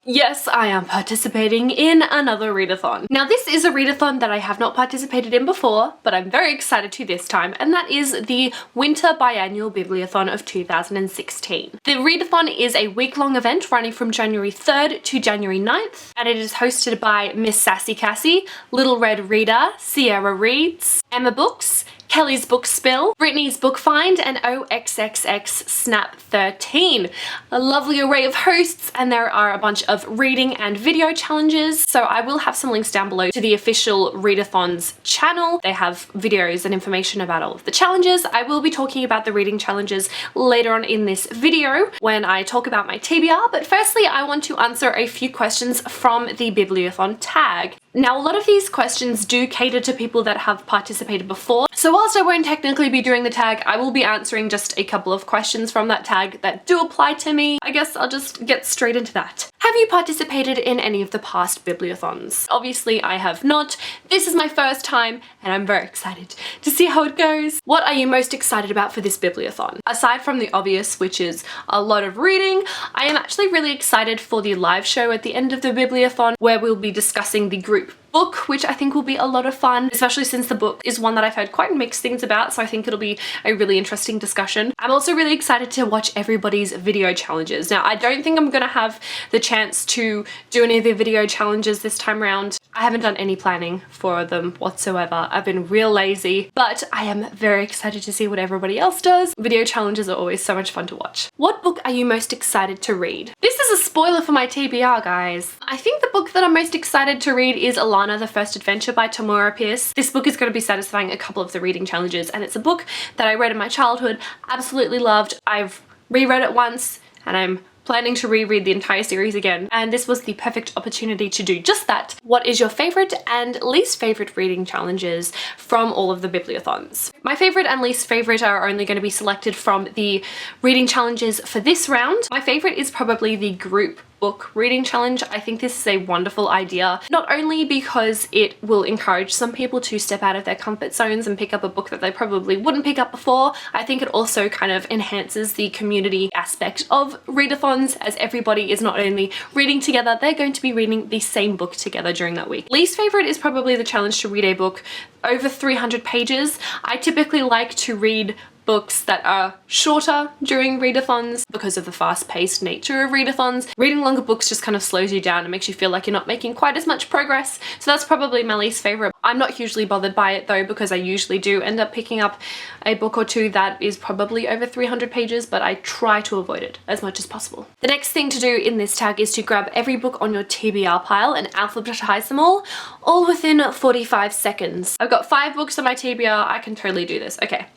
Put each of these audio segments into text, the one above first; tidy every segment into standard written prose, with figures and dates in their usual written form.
Yes, I am participating in another readathon. Now this is a readathon that I have not participated in before, but I'm very excited to this time, and that is the Winter Biannual Bibliothon of 2016. The readathon is a week-long event running from January 3rd to January 9th, and it is hosted by Miss Sassy Cassie, Little Red Reader, Sierra Reads, Emma Books, Kelly's Book Spill, Brittany's Book Find, and OXXX Snap 13. A lovely array of hosts, and there are a bunch of reading and video challenges. So I will have some links down below to the official Readathon's channel. They have videos and information about all of the challenges. I will be talking about the reading challenges later on in this video when I talk about my TBR, but firstly I want to answer a few questions from the Bibliothon tag. Now a lot of these questions do cater to people that have participated before, so whilst I won't technically be doing the tag, I will be answering just a couple of questions from that tag that do apply to me. I guess I'll just get straight into that. Have you participated in any of the past Bibliothons? Obviously I have not. This is my first time and I'm very excited to see how it goes. What are you most excited about for this Bibliothon? Aside from the obvious, which is a lot of reading, I am actually really excited for the live show at the end of the Bibliothon where we'll be discussing the group book, which I think will be a lot of fun, especially since the book is one that I've heard quite mixed things about, so I think it'll be a really interesting discussion. I'm also really excited to watch everybody's video challenges. Now, I don't think I'm gonna have the chance to do any of the video challenges this time around. I haven't done any planning for them whatsoever. I've been real lazy, but I am very excited to see what everybody else does. Video challenges are always so much fun to watch. What book are you most excited to read? This is a spoiler for my TBR, guys. I think the book that I'm most excited to read is Alana, the First Adventure by Tamora Pierce. This book is going to be satisfying a couple of the reading challenges, and it's a book that I read in my childhood, absolutely loved. I've reread it once and I'm planning to reread the entire series again, and this was the perfect opportunity to do just that. What is your favorite and least favorite reading challenges from all of the Bibliothons? My favorite and least favorite are only going to be selected from the reading challenges for this round. My favorite is probably the group book reading challenge. I think this is a wonderful idea, not only because it will encourage some people to step out of their comfort zones and pick up a book that they probably wouldn't pick up before. I think it also kind of enhances the community aspect of readathons, as everybody is not only reading together, they're going to be reading the same book together during that week. Least favorite is probably the challenge to read a book over 300 pages. I typically like to read books that are shorter during readathons because of the fast-paced nature of readathons. Reading longer books just kind of slows you down and makes you feel like you're not making quite as much progress, so that's probably my least favorite. I'm not hugely bothered by it though, because I usually do end up picking up a book or two that is probably over 300 pages, but I try to avoid it as much as possible. The next thing to do in this tag is to grab every book on your TBR pile and alphabetize them all within 45 seconds. I've got 5 books on my TBR, I can totally do this. Okay.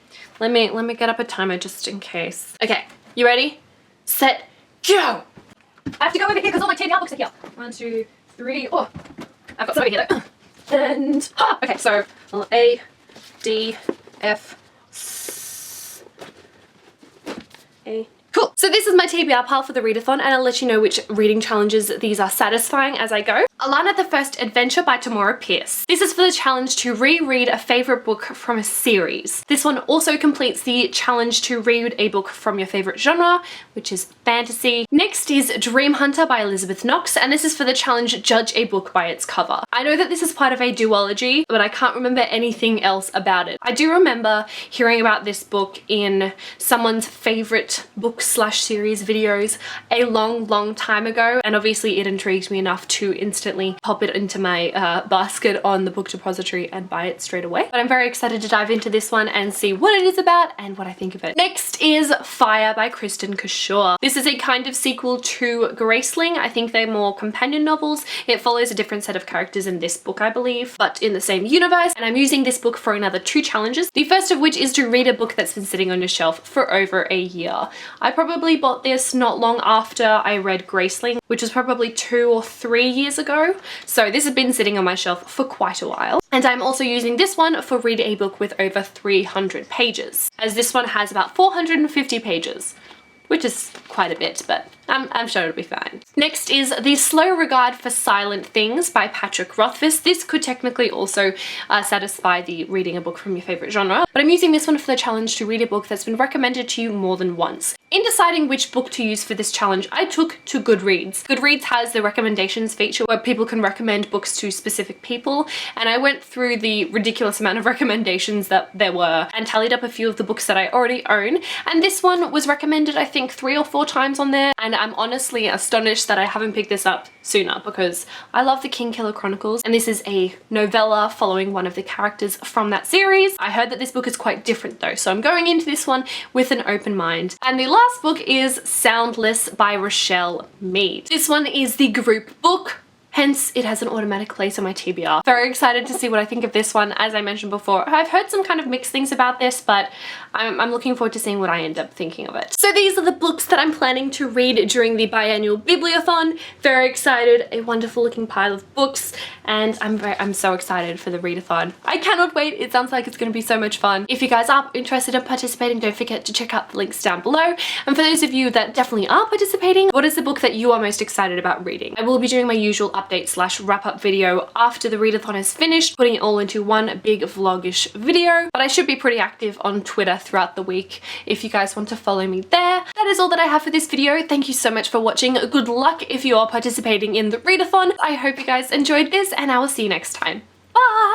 Let me get up a timer just in case. Okay, you ready? Set, go! I have to go over here because all my TBR books are here. 1, 2, 3, oh! I've got some over here though. And, okay, so A, D, F, S, A. Cool. So this is my TBR pile for the readathon, and I'll let you know which reading challenges these are satisfying as I go. Alana, the First Adventure by Tamora Pierce. This is for the challenge to reread a favorite book from a series. This one also completes the challenge to read a book from your favorite genre, which is fantasy. Next is Dream Hunter by Elizabeth Knox, and this is for the challenge Judge a Book by its cover. I know that this is part of a duology, but I can't remember anything else about it. I do remember hearing about this book in someone's favorite book slash series videos a long time ago, and obviously it intrigued me enough to instantly pop it into my basket on the book depository and buy it straight away. But I'm very excited to dive into this one and see what it is about and what I think of it. Next is Fire by Kristen Cashore. This is a kind of sequel to Graceling. I think they're more companion novels. It follows a different set of characters in this book, I believe, but in the same universe, and I'm using this book for another 2 challenges. The first of which is to read a book that's been sitting on your shelf for over a year. I probably bought this not long after I read Graceling, which was probably 2 or 3 years ago. So this has been sitting on my shelf for quite a while. And I'm also using this one for read a book with over 300 pages, as this one has about 450 pages, which is quite a bit, but I'm sure it'll be fine. Next is The Slow Regard for Silent Things by Patrick Rothfuss. This could technically also satisfy the reading a book from your favorite genre, but I'm using this one for the challenge to read a book that's been recommended to you more than once. In deciding which book to use for this challenge, I took to Goodreads. Goodreads has the recommendations feature where people can recommend books to specific people, and I went through the ridiculous amount of recommendations that there were and tallied up a few of the books that I already own, and this one was recommended I think 3 or 4 times on there, and I'm honestly astonished that I haven't picked this up sooner because I love the Kingkiller Chronicles, and this is a novella following one of the characters from that series. I heard that this book is quite different though, so I'm going into this one with an open mind. And the last book is Soundless by Rochelle Mead. This one is the group book, hence it has an automatic place on my TBR. Very excited to see what I think of this one. As I mentioned before, I've heard some kind of mixed things about this, but I'm looking forward to seeing what I end up thinking of it. So these are the books that I'm planning to read during the biannual Bibliothon. Very excited, a wonderful looking pile of books, and I'm so excited for the readathon. I cannot wait. It sounds like it's going to be so much fun. If you guys are interested in participating, don't forget to check out the links down below. And for those of you that definitely are participating, what is the book that you are most excited about reading? I will be doing my usual update / wrap up video after the readathon is finished, putting it all into one big vlogish video, but I should be pretty active on Twitter throughout the week if you guys want to follow me there. That is all that I have for this video. Thank you so much for watching. Good luck if you are participating in the readathon. I hope you guys enjoyed this, and I will see you next time. Bye!